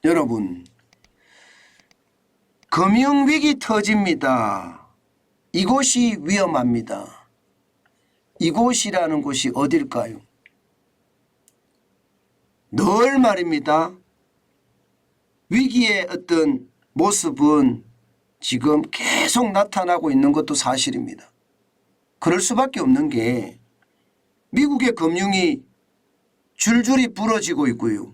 여러분, 금융위기 터집니다. 이곳이 위험합니다. 이곳이라는 곳이 어딜까요? 늘 말입니다. 위기의 어떤 모습은 지금 계속 나타나고 있는 것도 사실입니다. 그럴 수밖에 없는 게 미국의 금융이 줄줄이 부러지고 있고요.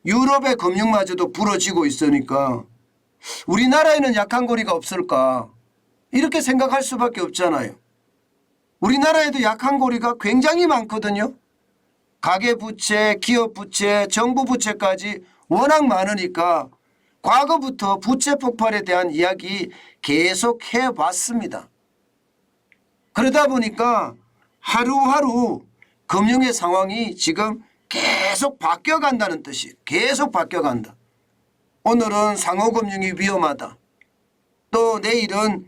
유럽의 금융마저도 부러지고 있으니까 우리나라에는 약한 고리가 없을까? 이렇게 생각할 수밖에 없잖아요. 우리나라에도 약한 고리가 굉장히 많거든요. 가계부채, 기업부채, 정부부채까지 워낙 많으니까 과거부터 부채 폭발에 대한 이야기 계속 해왔습니다. 그러다 보니까 하루하루 금융의 상황이 지금 계속 바뀌어간다는 뜻이에요. 계속 바뀌어간다. 오늘은 상호금융이 위험하다. 또 내일은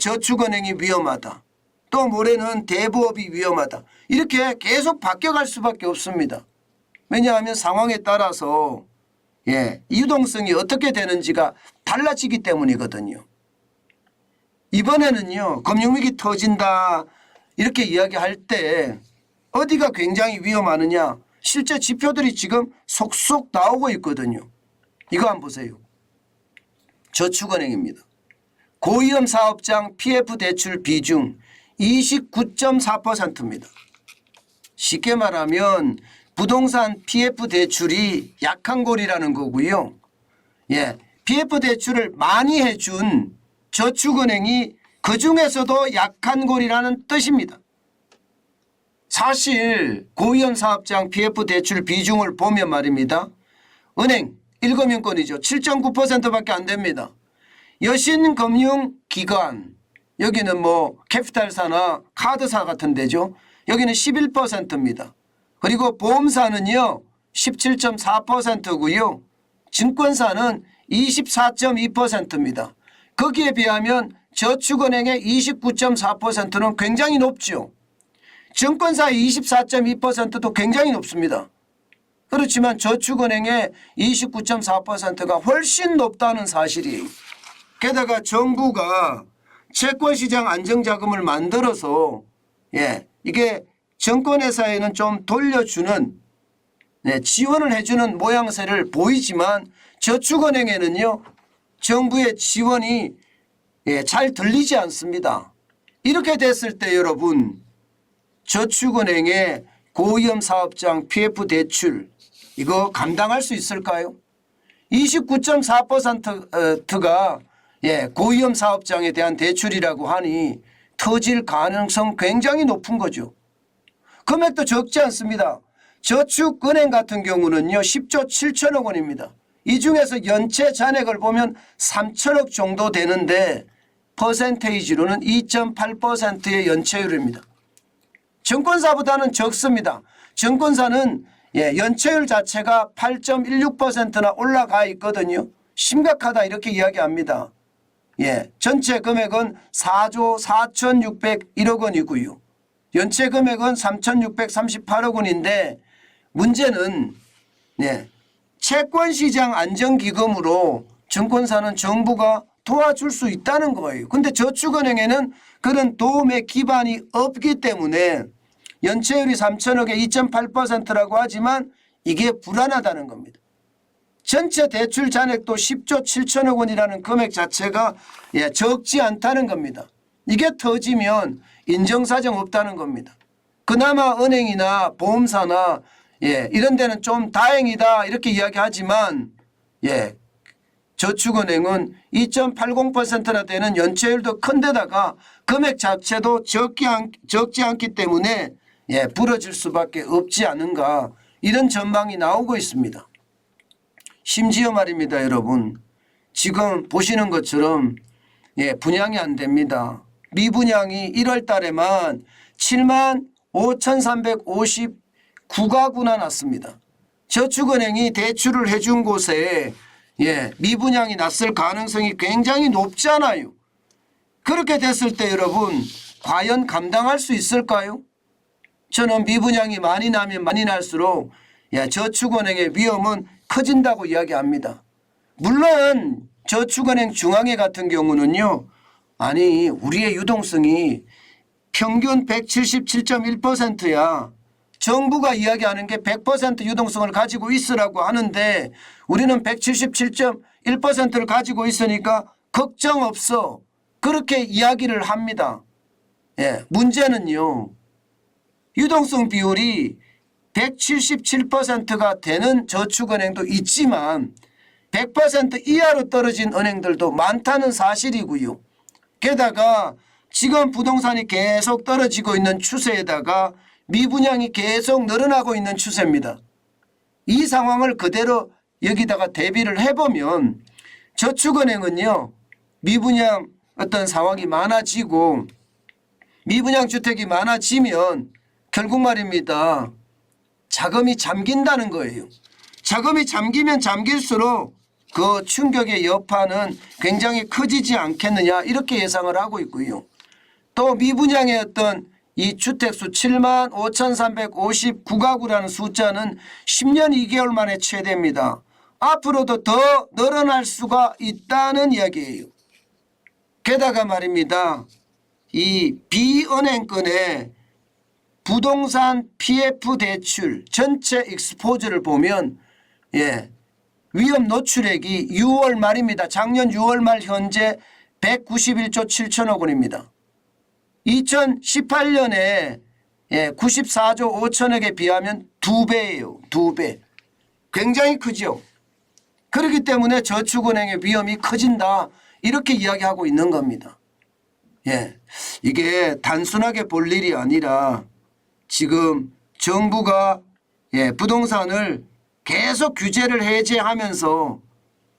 저축은행이 위험하다. 또 모레는 대부업이 위험하다. 이렇게 계속 바뀌어갈 수밖에 없습니다. 왜냐하면 상황에 따라서 유동성이 어떻게 되는지가 달라지기 때문이거든요. 이번에는요, 금융위기 터진다 이렇게 이야기할 때 어디가 굉장히 위험하느냐, 실제 지표들이 지금 속속 나오고 있거든요. 이거 한번 보세요. 저축은행입니다. 고위험 사업장 PF 대출 비중 29.4%입니다. 쉽게 말하면 부동산 PF 대출이 약한 고리라는 거고요. PF 대출을 많이 해준 저축은행이 그중에서도 약한 고리라는 뜻입니다. 사실 고위험 사업장 PF 대출 비중을 보면 말입니다. 은행 1금융권이죠. 7.9%밖에 안 됩니다. 여신금융기관, 여기는 뭐 캐피탈사나 카드사 같은 데죠. 여기는 11%입니다. 그리고 보험사는요 17.4%고요. 증권사는 24.2%입니다. 거기에 비하면 저축은행의 29.4%는 굉장히 높죠. 증권사의 24.2%도 굉장히 높습니다. 그렇지만 저축은행의 29.4%가 훨씬 높다는 사실이에요. 게다가 정부가 채권시장 안정자금을 만들어서 이게 증권회사에는 좀 돌려주는 지원을 해주는 모양새를 보이지만 저축은행에는요 정부의 지원이 잘 들리지 않습니다. 이렇게 됐을 때 여러분, 저축은행의 고위험 사업장 PF 대출 이거 감당할 수 있을까요? 29.4%가 고위험 사업장에 대한 대출이라고 하니 터질 가능성 굉장히 높은 거죠. 금액도 적지 않습니다. 저축은행 같은 경우는요 10조 7천억 원입니다. 이 중에서 연체 잔액을 보면 3천억 정도 되는데 퍼센테이지로는 2.8%의 연체율입니다. 증권사보다는 적습니다. 증권사는 연체율 자체가 8.16%나 올라가 있거든요. 심각하다 이렇게 이야기합니다. 전체 금액은 4조 4,601억 원이고요. 연체 금액은 3,638억 원인데 문제는 채권시장 안정기금으로 증권사는 정부가 도와줄 수 있다는 거예요. 그런데 저축은행에는 그런 도움의 기반이 없기 때문에 연체율이 3천억에 2.8%라고 하지만 이게 불안하다는 겁니다. 전체 대출 잔액도 10조 7천억 원이라는 금액 자체가 적지 않다는 겁니다. 이게 터지면 인정사정 없다는 겁니다. 그나마 은행이나 보험사나 이런 데는 좀 다행이다 이렇게 이야기하지만 저축은행은 2.80%나 되는 연체율도 큰 데다가 금액 자체도 적지 않기 때문에 부러질 수밖에 없지 않은가 이런 전망이 나오고 있습니다. 심지어 말입니다 여러분, 지금 보시는 것처럼 분양이 안 됩니다. 미분양이 1월 달에만 7만 5,359가구나 났습니다. 저축은행이 대출을 해준 곳에 미분양이 났을 가능성이 굉장히 높잖아요. 그렇게 됐을 때 여러분 과연 감당할 수 있을까요? 저는 미분양이 많이 나면 많이 날수록 저축은행의 위험은 커진다고 이야기합니다. 물론 저축은행 중앙회 같은 경우는요. 아니 우리의 유동성이 평균 177.1%야. 정부가 이야기하는 게 100% 유동성을 가지고 있으라고 하는데 우리는 177.1%를 가지고 있으니까 걱정 없어. 그렇게 이야기를 합니다. 예, 문제는요. 유동성 비율이 177%가 되는 저축은행도 있지만 100% 이하로 떨어진 은행들도 많다는 사실이고요. 게다가 지금 부동산이 계속 떨어지고 있는 추세에다가 미분양이 계속 늘어나고 있는 추세입니다. 이 상황을 그대로 여기다가 대비를 해보면 저축은행은요. 미분양 어떤 상황이 많아지고 미분양 주택이 많아지면 결국 말입니다. 자금이 잠긴다는 거예요. 자금이 잠기면 잠길수록 그 충격의 여파는 굉장히 커지지 않겠느냐 이렇게 예상을 하고 있고요. 또 미분양의 어떤 이 주택수 75,359가구라는 숫자는 10년 2개월 만에 최대입니다. 앞으로도 더 늘어날 수가 있다는 이야기예요. 게다가 말입니다. 이 비은행권의 부동산 PF 대출 전체 익스포즈를 보면 위험 노출액이 6월 말입니다. 작년 6월 말 현재 191조 7천억 원입니다. 2018년에 94조 5천억에 비하면 2배예요. 2배. 굉장히 크죠. 그렇기 때문에 저축은행의 위험이 커진다. 이렇게 이야기하고 있는 겁니다. 이게 단순하게 볼 일이 아니라 지금 정부가 부동산을 계속 규제를 해제하면서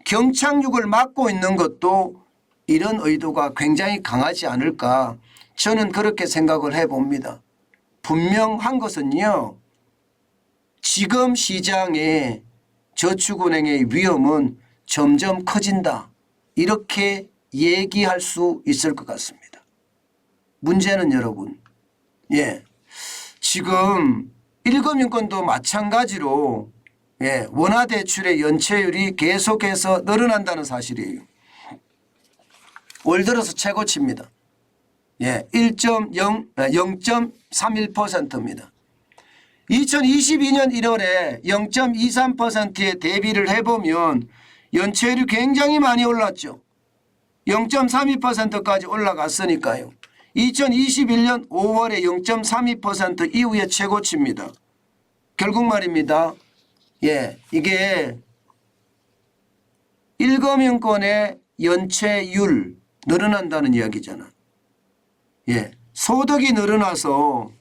경착륙을 막고 있는 것도 이런 의도가 굉장히 강하지 않을까 저는 그렇게 생각을 해봅니다. 분명한 것은요. 지금 시장에 저축은행의 위험은 점점 커진다. 이렇게 얘기할 수 있을 것 같습니다. 문제는 여러분 지금 1금융권도 마찬가지로 원화대출의 연체율이 계속해서 늘어난다는 사실이에요. 올 들어서 최고치입니다. 0.31%입니다. 2022년 1월에 0.23%에 대비를 해보면 연체율이 굉장히 많이 올랐죠. 0.32%까지 올라갔으니까요. 2021년 5월에 0.32% 이후에 최고치입니다. 결국 말입니다. 이게 1금융권의 연체율 늘어난다는 이야기잖아. 소득이 늘어나서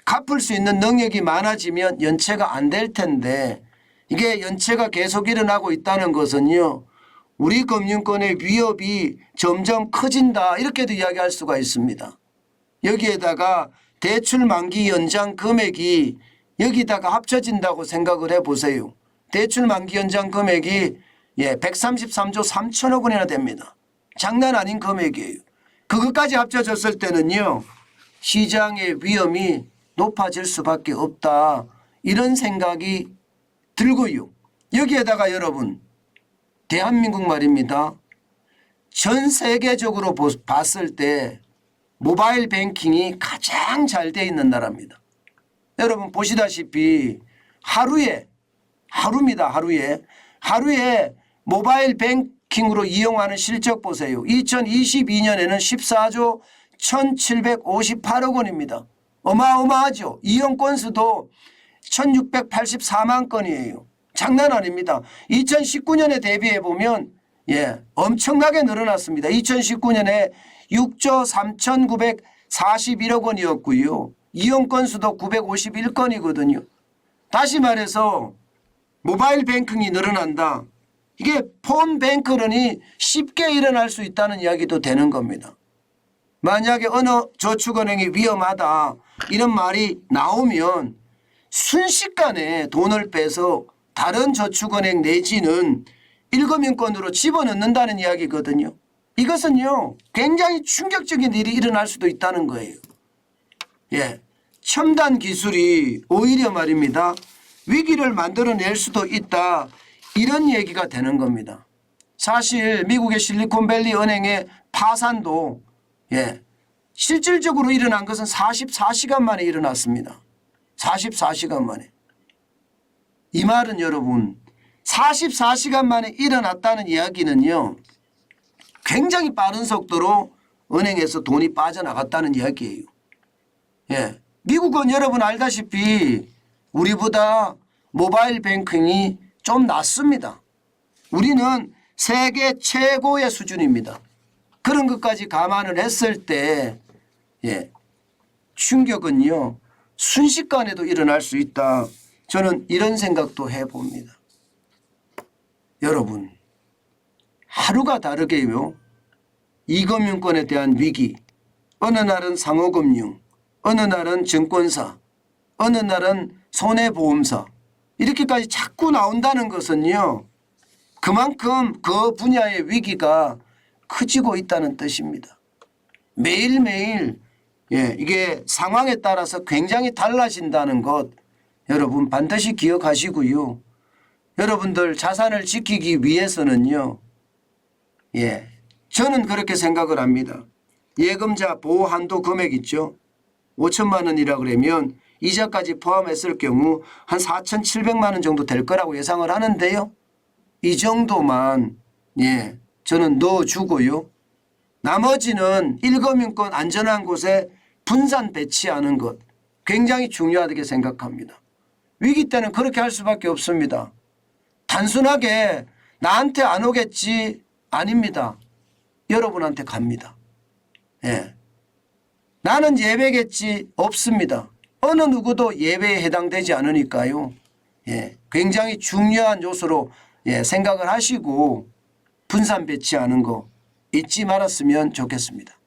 갚을 수 있는 능력이 많아지면 연체가 안 될 텐데 이게 연체가 계속 일어나고 있다는 것은요. 우리 금융권의 위협이 점점 커진다 이렇게도 이야기할 수가 있습니다. 여기에다가 대출 만기 연장 금액이 여기다가 합쳐진다고 생각을 해보세요. 대출 만기 연장 금액이 133조 3천억 원이나 됩니다. 장난 아닌 금액이에요. 그것까지 합쳐졌을 때는요. 시장의 위험이 높아질 수밖에 없다. 이런 생각이 들고요. 여기에다가 여러분 대한민국 말입니다. 전 세계적으로 봤을 때 모바일 뱅킹이 가장 잘 돼 있는 나라입니다. 여러분 보시다시피 하루에 모바일 뱅킹으로 이용하는 실적 보세요. 2022년에는 14조 1,758억 원입니다. 어마어마하죠. 이용 건수도 1,684만 건이에요. 장난 아닙니다. 2019년에 대비해 보면 엄청나게 늘어났습니다. 2019년에 6조 3,941억 원이었고요. 이용 건수도 951건이거든요. 다시 말해서 모바일 뱅킹이 늘어난다. 이게 폰 뱅크런이 쉽게 일어날 수 있다는 이야기도 되는 겁니다. 만약에 어느 저축은행이 위험하다 이런 말이 나오면 순식간에 돈을 빼서 다른 저축은행 내지는 1금융권으로 집어넣는다는 이야기거든요. 이것은요 굉장히 충격적인 일이 일어날 수도 있다는 거예요. 첨단 기술이 오히려 말입니다. 위기를 만들어낼 수도 있다. 이런 얘기가 되는 겁니다. 사실 미국의 실리콘밸리 은행의 파산도 실질적으로 일어난 것은 44시간 만에 일어났습니다. 44시간 만에. 이 말은 여러분 44시간 만에 일어났다는 이야기는요. 굉장히 빠른 속도로 은행에서 돈이 빠져나갔다는 이야기예요. 미국은 여러분 알다시피 우리보다 모바일 뱅킹이 좀 낮습니다. 우리는 세계 최고의 수준입니다. 그런 것까지 감안을 했을 때 충격은요. 순식간에도 일어날 수 있다. 저는 이런 생각도 해봅니다. 여러분 하루가 다르게요. 이금융권에 대한 위기, 어느 날은 상호금융, 어느 날은 증권사, 어느 날은 손해보험사 이렇게까지 자꾸 나온다는 것은요. 그만큼 그 분야의 위기가 커지고 있다는 뜻입니다. 매일매일 이게 상황에 따라서 굉장히 달라진다는 것 여러분 반드시 기억하시고요. 여러분들 자산을 지키기 위해서는요. 저는 그렇게 생각을 합니다. 예금자 보호 한도 금액 있죠. 5천만 원이라 그러면 이자까지 포함했을 경우 한 4,700만 원 정도 될 거라고 예상을 하는데요. 이 정도만 저는 넣어주고요. 나머지는 1금융권 안전한 곳에 분산 배치하는 것 굉장히 중요하다고 생각합니다. 위기 때는 그렇게 할 수밖에 없습니다. 단순하게 나한테 안 오겠지 아닙니다. 여러분한테 갑니다. 나는 예외겠지 없습니다. 어느 누구도 예외에 해당되지 않으니까요. 굉장히 중요한 요소로 생각을 하시고 분산 배치하는 거 잊지 말았으면 좋겠습니다.